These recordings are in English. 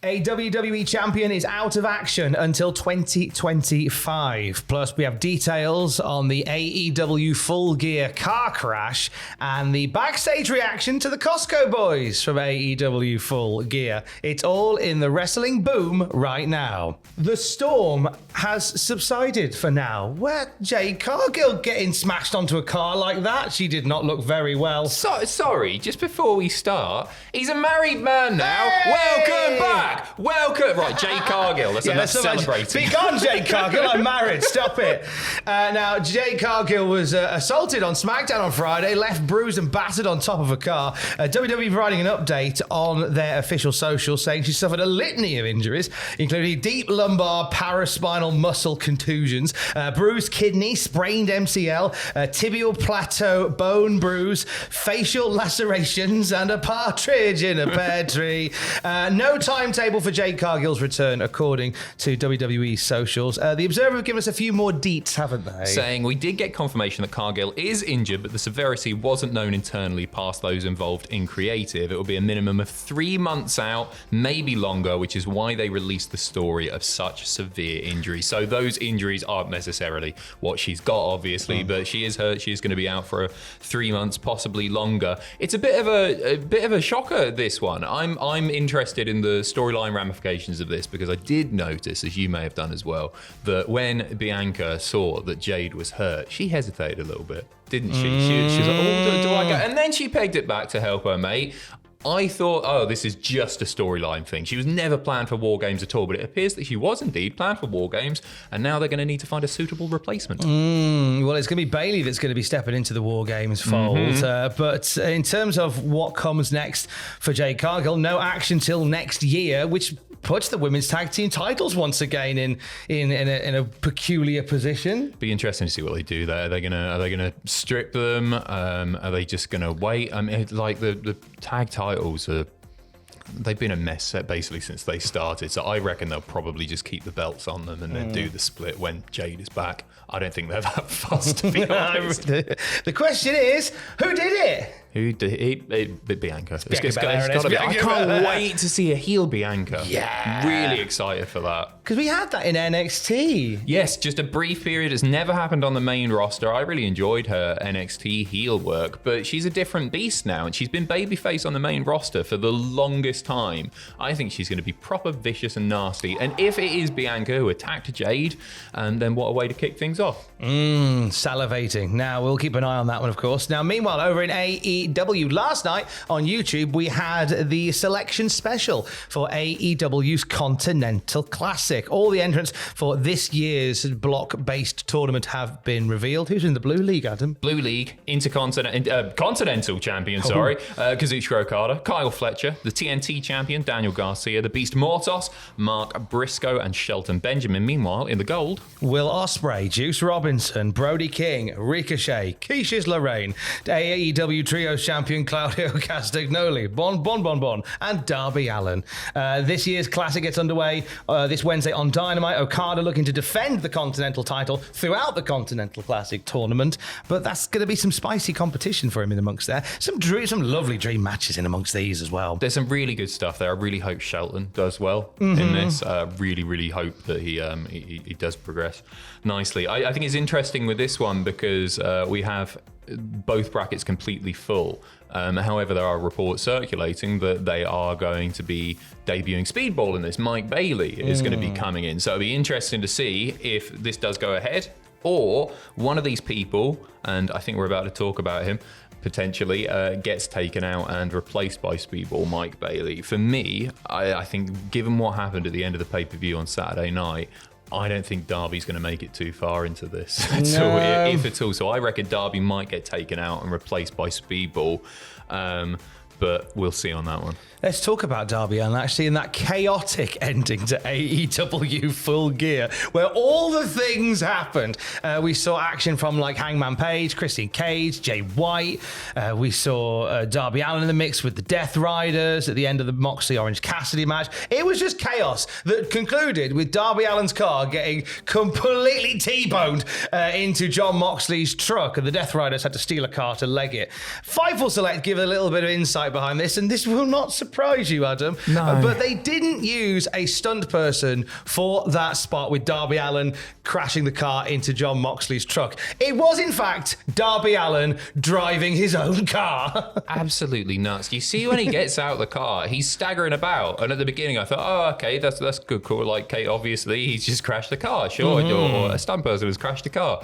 A WWE champion is out of action until 2025. Plus, we have details on the AEW Full Gear car crash and the backstage reaction to the Costco Boys from AEW Full Gear. It's all in the wrestling boom right now. The storm has subsided for now. Where Jade Cargill getting smashed onto a car like that? She did not look very well. Sorry, just before we start, he's a married man now. Hey! Welcome back. Welcome. Right, Jade Cargill. That's enough celebrating. Be gone, Jade Cargill. I'm married. Stop it. Now, Jade Cargill was assaulted on SmackDown on Friday, left bruised and battered on top of a car. WWE providing an update on their official social, saying she suffered a litany of injuries, including deep lumbar, paraspinal muscle contusions, bruised kidney, sprained MCL, tibial plateau bone bruise, facial lacerations, and a partridge in a pear tree. No timetable for Jade Cargill's return, according to WWE socials. The Observer have given us a few more deets, haven't they? Saying we did get confirmation that Cargill is injured, but the severity wasn't known internally past those involved in creative. It will be a minimum of 3 months out, maybe longer, which is why they released the story of such severe injuries. So those injuries aren't necessarily what she's got, obviously, but she is hurt. She is going to be out for 3 months, possibly longer. It's a bit of a shocker, this one. I'm interested in the storyline ramifications of this, because I did notice, as you may have done as well, that when Bianca saw that Jade was hurt, she hesitated a little bit, didn't she? She was like, oh, do I go? And then she pegged it back to help her mate. I thought, oh, this is just a storyline thing. She was never planned for War Games at all, but it appears that she was indeed planned for War Games, and now they're going to need to find a suitable replacement. Well, it's going to be Bayley that's going to be stepping into the War Games fold. But in terms of what comes next for Jade Cargill, no action till next year, which puts the women's tag team titles once again in a peculiar position. Be interesting to see what they do there. Are they gonna strip them? Are they just gonna wait? I mean, like the tag titles they've been a mess basically since they started. So I reckon they'll probably just keep the belts on them and then do the split when Jade is back. I don't think they're that fussed, to be honest. The question is, who did it? Who did it? Bianca. It's Belair, gotta be. Bianca I can't Belair. wait to see a heel Bianca. Yeah. Really excited for that. Because we had that in NXT. Yes, just a brief period. It's never happened on the main roster. I really enjoyed her NXT heel work, but she's a different beast now, and she's been babyface on the main roster for the longest time. I think she's going to be proper vicious and nasty. And if it is Bianca who attacked Jade, then what a way to kick things off. Salivating. Now, we'll keep an eye on that one, of course. Now, meanwhile, over in AEW, last night on YouTube, we had the selection special for AEW's Continental Classic. All the entrants for this year's block-based tournament have been revealed. Who's in the Blue League, Adam? Blue League, Continental Champion, Kazuchika Okada, Kyle Fletcher, the TNT Champion, Daniel Garcia, the Beast Mortos, Mark Briscoe, and Shelton Benjamin. Meanwhile, in the gold, Will Ospreay, Juice Robinson, Brody King, Ricochet, Keisha's Lorraine, AEW Trios Champion Claudio Castagnoli, Bon, and Darby Allin. This year's Classic gets underway this Wednesday on Dynamite. Okada looking to defend the Continental title throughout the Continental Classic tournament, but that's going to be some spicy competition for him in amongst there. Some lovely dream matches in amongst these as well. there's some really good stuff there. I really hope Shelton does well in this. Really hope that he does progress nicely. I think it's interesting with this one because we have both brackets completely full. However, there are reports circulating that they are going to be debuting Speedball in this. Mike Bailey is going to be coming in. So it'll be interesting to see if this does go ahead or one of these people, and I think we're about to talk about him, potentially gets taken out and replaced by Speedball Mike Bailey. For me, I think given what happened at the end of the pay-per-view on Saturday night, I don't think Darby's going to make it too far into this at all, if at all. So I reckon Darby might get taken out and replaced by Speedball. But we'll see on that one. Let's talk about Darby Allin, actually, in that chaotic ending to AEW Full Gear, where all the things happened. We saw action from like Hangman Page, Christian Cage, Jay White. We saw Darby Allin in the mix with the Death Riders at the end of the Moxley Orange Cassidy match. It was just chaos that concluded with Darby Allin's car getting completely T-boned into John Moxley's truck, and the Death Riders had to steal a car to leg it. Fightful Select give a little bit of insight right behind this, and this will not surprise you, Adam. No. But they didn't use a stunt person for that spot with Darby Allin crashing the car into Jon Moxley's truck. It was, in fact, Darby Allin driving his own car. Absolutely nuts. You see when he gets out of the car, he's staggering about. And at the beginning, I thought, oh, okay, that's good, cool. Like, Kate, obviously, he's just crashed the car. Sure, or a stunt person has crashed the car.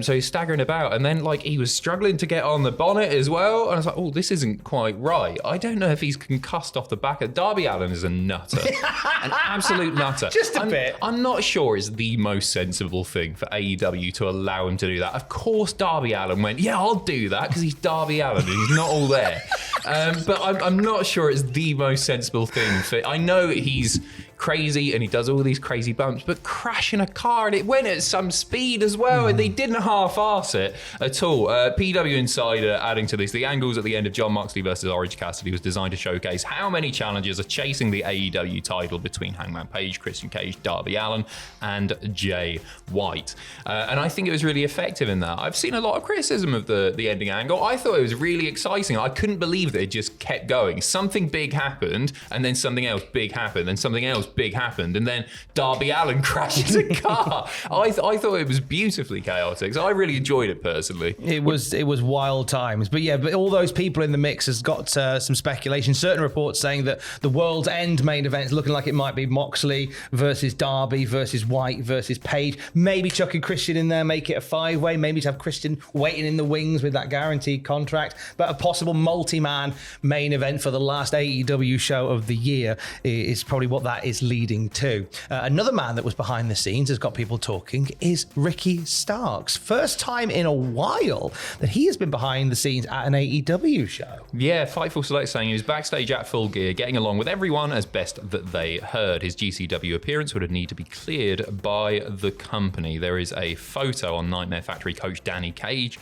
So he's staggering about. And then, like, he was struggling to get on the bonnet as well. And I was like, oh, this isn't quite right. I don't know if he's concussed off the back of... Darby Allin is a nutter. An absolute nutter. Just a bit. I'm not sure it's the most sensible thing for AEW to allow him to do that. Of course, Darby Allin went, yeah, I'll do that because he's Darby Allin and he's not all there. But I'm not sure it's the most sensible thing. I know he's crazy and he does all these crazy bumps, but crashing a car, and it went at some speed as well, and they didn't half-arse it at all. PW Insider adding to this, the angles at the end of Jon Moxley versus Orange Cassidy was designed to showcase how many challengers are chasing the AEW title between Hangman Page, Christian Cage, Darby Allin, and Jay White. And I think it was really effective in that. I've seen a lot of criticism of the ending angle. I thought it was really exciting. I couldn't believe that it just kept going. Something big happened, and then something else big happened, and something else big happened, and then Darby Allin crashes a car. I thought it was beautifully chaotic, so I really enjoyed it personally. It was wild times, but all those people in the mix has got some speculation. Certain reports saying that the World's End main event is looking like it might be Moxley versus Darby versus White versus Page. Maybe chucking Christian in there, make it a 5-way. Maybe to have Christian waiting in the wings with that guaranteed contract. But a possible multi-man main event for the last AEW show of the year is probably what that is leading to. Another man that was behind the scenes has got people talking is Ricky Starks. First time in a while that he has been behind the scenes at an AEW show. Yeah, Fightful Select saying he was backstage at Full Gear, getting along with everyone as best that they heard. His GCW appearance would need to be cleared by the company. There is a photo on Nightmare Factory coach Danny Cage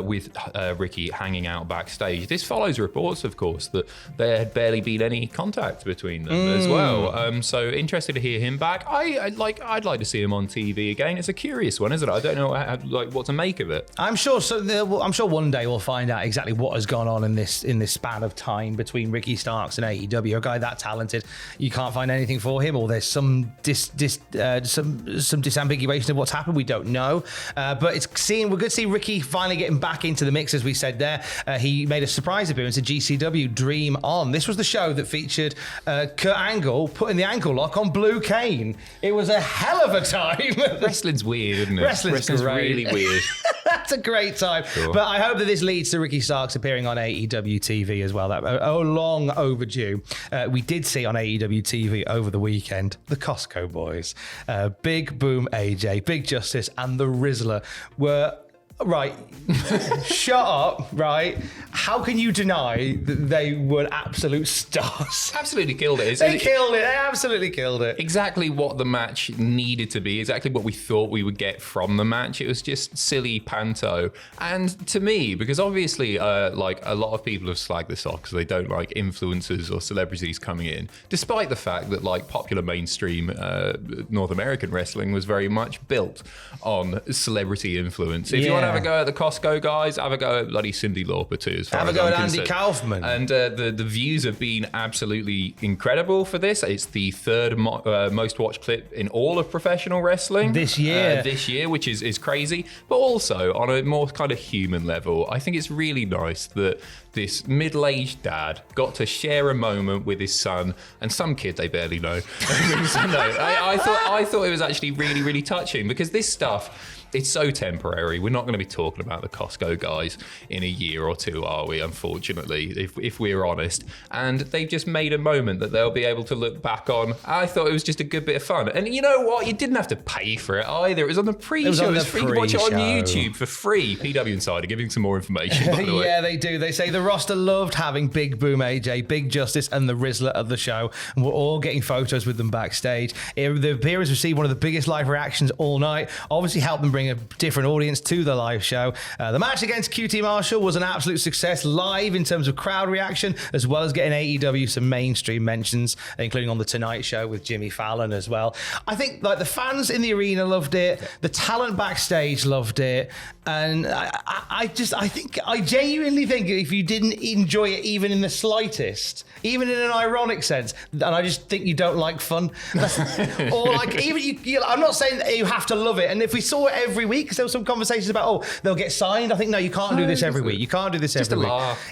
with Ricky hanging out backstage. This follows reports, of course, that there had barely been any contact between them as well. So interested to hear him back. I'd like to see him on TV again. It's a curious one, isn't it? I don't know what to make of it. I'm sure one day we'll find out exactly what has gone on in this span of time between Ricky Starks and AEW. A guy that talented, you can't find anything for him, or there's some disambiguation of what's happened. We don't know, but we're good to see Ricky finally getting back into the mix, as we said there. He made a surprise appearance at GCW Dream On. This was the show that featured Kurt Angle putting the ankle lock on Blue Cane. It was a hell of a time. Wrestling's weird, isn't it? Wrestling's great. Really weird. That's a great time. Sure. But I hope that this leads to Ricky Starks appearing on AEW TV as well. That long overdue. We did see on AEW TV over the weekend the Costco Boys, Big Boom AJ, Big Justice, and the Rizzler were. Right, shut up, right? How can you deny that they were absolute stars? Absolutely killed it. They killed it. They absolutely killed it. Exactly what the match needed to be, exactly what we thought we would get from the match. It was just silly panto. And to me, because obviously like a lot of people have slagged this off because they don't like influencers or celebrities coming in, despite the fact that like popular mainstream North American wrestling was very much built on celebrity influence. If you want to have a go at the Costco guys, have a go at bloody Cyndi Lauper too. Have a go at Andy Kaufman. And the views have been absolutely incredible for this. It's the third most watched clip in all of professional wrestling this year, which is crazy. But also on a more kind of human level, I think it's really nice that this middle-aged dad got to share a moment with his son and some kid they barely know. I thought it was actually really, really touching, because this stuff, it's so temporary. We're not going to be talking about the Costco guys in a year or two, are we? Unfortunately, if we're honest. And they've just made a moment that they'll be able to look back on. I thought it was just a good bit of fun. And you know what? You didn't have to pay for it either. It was on the pre-show. It was free. You could watch it on YouTube for free. PW Insider giving some more information, by the way. Yeah, they do. They say the roster loved having Big Boom AJ, Big Justice, and the Rizzler at the show. And we're all getting photos with them backstage. The appearance received one of the biggest live reactions all night. Obviously helped them bring a different audience to the live show. The match against QT Marshall was an absolute success live in terms of crowd reaction, as well as getting AEW some mainstream mentions, including on the Tonight Show with Jimmy Fallon as well. I think like the fans in the arena loved it, the talent backstage loved it, and I genuinely think if you didn't enjoy it even in the slightest, even in an ironic sense, and I just think you don't like fun. Or like, even I'm not saying that you have to love it. And if we saw it every week, because there were some conversations about, they'll get signed. I think, no, you can't do this every week. You can't do this every week.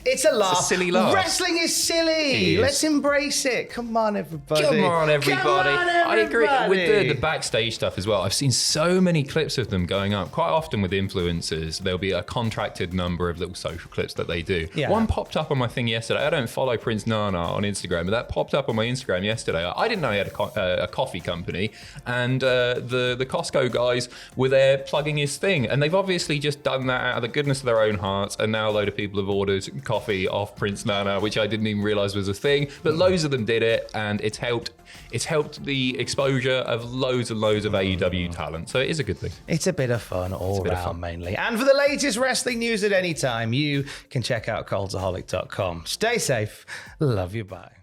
It's a laugh. It's a silly laugh. Wrestling is silly. Let's embrace it. Come on, everybody. Come on, everybody. I agree with the backstage stuff as well. I've seen so many clips of them going up. Quite often with influencers, there'll be a contracted number of little social clips that they do. Yeah. One popped up on my thing yesterday. I don't follow Prince Nana on Instagram, but that popped up on my Instagram yesterday. I didn't know he had a coffee company, and the Costco guys were there plugging his thing, and they've obviously just done that out of the goodness of their own hearts, and now a load of people have ordered coffee off Prince Nana, which I didn't even realise was a thing, but loads of them did it, and it's helped the exposure of loads and loads of AEW talent, so it is a good thing. It's a bit of fun all around, mainly. And for the latest wrestling news at any time, you can check out Cultaholic.com. Stay safe. Love you. Bye.